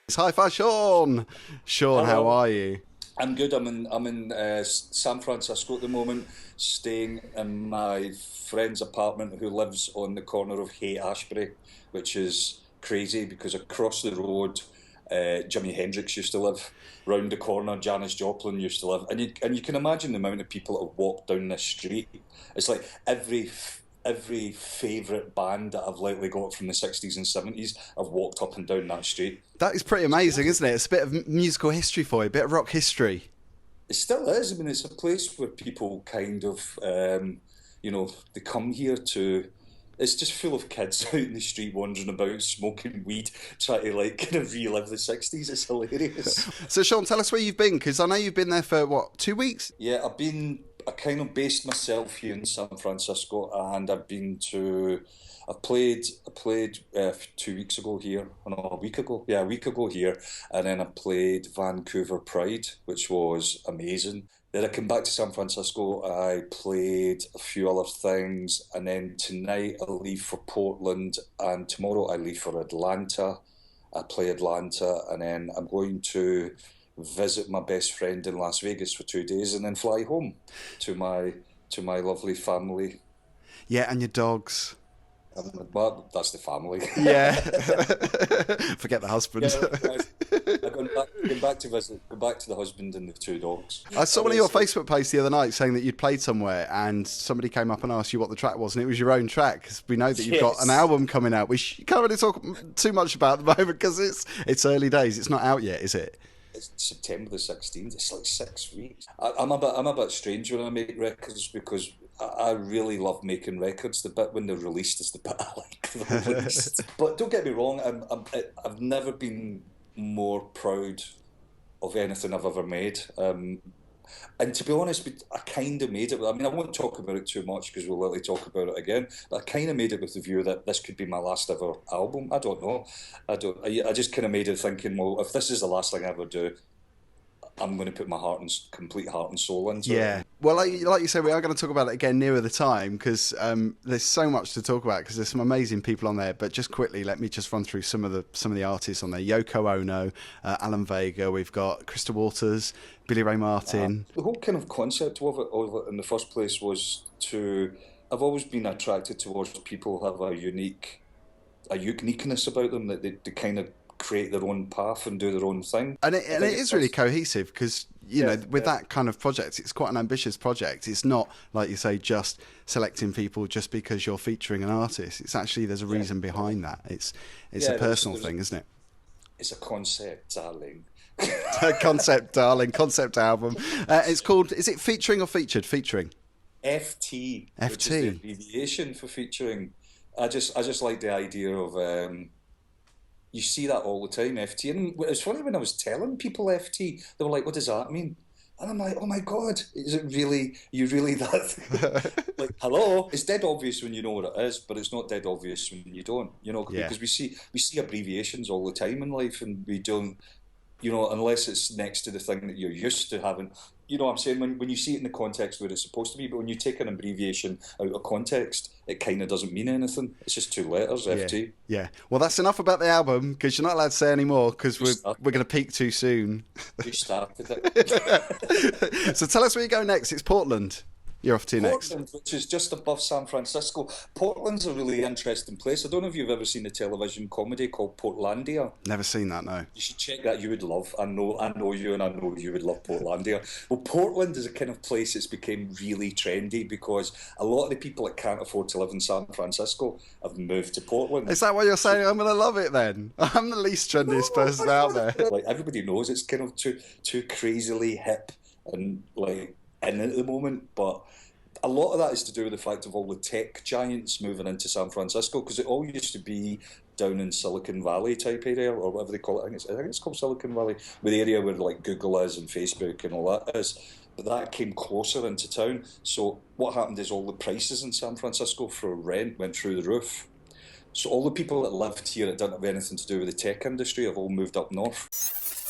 It's Hifi Sean. Sean, how are you? I'm good. I'm in San Francisco at the moment, staying in my friend's apartment who lives on the corner of Haight Ashbury, which is crazy because across the road, Jimi Hendrix used to live. Round the corner, Janis Joplin used to live, and you can imagine the amount of people that have walked down this street. It's like every favourite band that I've lately got from the 60s and 70s, I've walked up and down that street. That is pretty amazing, isn't it? It's a bit of musical history for you, a bit of rock history. It still is. I mean, it's a place where people kind of, they come here to. It's just full of kids out in the street wandering about, smoking weed, trying to kind of relive the 60s. It's hilarious. So, Sean, tell us where you've been, because I know you've been there for, 2 weeks? Yeah, I kind of based myself here in San Francisco, and I played 2 weeks ago here, no, a week ago, yeah, a week ago here, and then I played Vancouver Pride, which was amazing. Then I came back to San Francisco, I played a few other things, and then tonight I leave for Portland, and tomorrow I leave for Atlanta. I play Atlanta, and then I'm going to visit my best friend in Las Vegas for 2 days, and then fly home to my lovely family. Yeah, and your dogs. Well, that's the family. Yeah. Forget the husband. I'm going back to visit, go back to the husband and the two dogs. I saw one of your Facebook posts the other night saying that you'd played somewhere and somebody came up and asked you what the track was, and it was your own track, because we know that you've got an album coming out, which you can't really talk too much about at the moment because it's early days. It's not out yet, is it? It's September the 16th. It's like 6 weeks. I'm a bit strange when I make records because I really love making records. The bit when they're released is the bit I like the least. But don't get me wrong, I've never been more proud of anything I've ever made. And to be honest, I kind of made it. I mean, I won't talk about it too much because we'll likely talk about it again. But I kind of made it with the view that this could be my last ever album. I don't know. I just kind of made it thinking, well, if this is the last thing I ever do, I'm going to put my complete heart and soul into it. Yeah. Well, like you said, we are going to talk about it again nearer the time because there's so much to talk about because there's some amazing people on there. But just quickly, let me just run through some of the artists on there. Yoko Ono, Alan Vega. We've got Krista Waters, Billy Ray Martin. The whole kind of concept of it in the first place was I've always been attracted towards people who have a uniqueness about them, that they kind of create their own path and do their own thing. And it is really cohesive because, with that kind of project, it's quite an ambitious project. It's not, like you say, just selecting people just because you're featuring an artist. It's actually, there's a reason behind that. It's a personal thing, isn't it? It's a concept, darling. Concept album. It's called, is it featuring or featured? Featuring. FT. Which is the abbreviation for featuring. I just like the idea of... you see that all the time, FT. And it's funny, when I was telling people FT, they were like, what does that mean? And I'm like, oh my God, is it really, you really that? Like, hello? It's dead obvious when you know what it is, but it's not dead obvious when you don't, because we see abbreviations all the time in life, and we don't, unless it's next to the thing that you're used to having. You know what I'm saying? When you see it in the context where it's supposed to be, but when you take an abbreviation out of context, it kind of doesn't mean anything. It's just 2 letters, FT. Yeah. Well, that's enough about the album, because you're not allowed to say any more, because we're going to peak too soon. You started it. So tell us where you go next. It's Portland. You're off to Portland, next. which is just above San Francisco. Portland's a really interesting place. I don't know if you've ever seen a television comedy called Portlandia. Never seen that, no. You should check that. You would love. I know you, and I know you would love Portlandia. Well, Portland is a kind of place that's became really trendy because a lot of the people that can't afford to live in San Francisco have moved to Portland. Is that what you're saying? I'm going to love it then. I'm the least trendiest person out there. Like, everybody knows it's kind of too crazily hip and like in at the moment, but a lot of that is to do with the fact of all the tech giants moving into San Francisco, because it all used to be down in Silicon Valley type area, or whatever they call it. I think it's called Silicon Valley, with the area where like Google is and Facebook and all that is. But that came closer into town. So what happened is all the prices in San Francisco for rent went through the roof. So all the people that lived here that didn't have anything to do with the tech industry have all moved up north.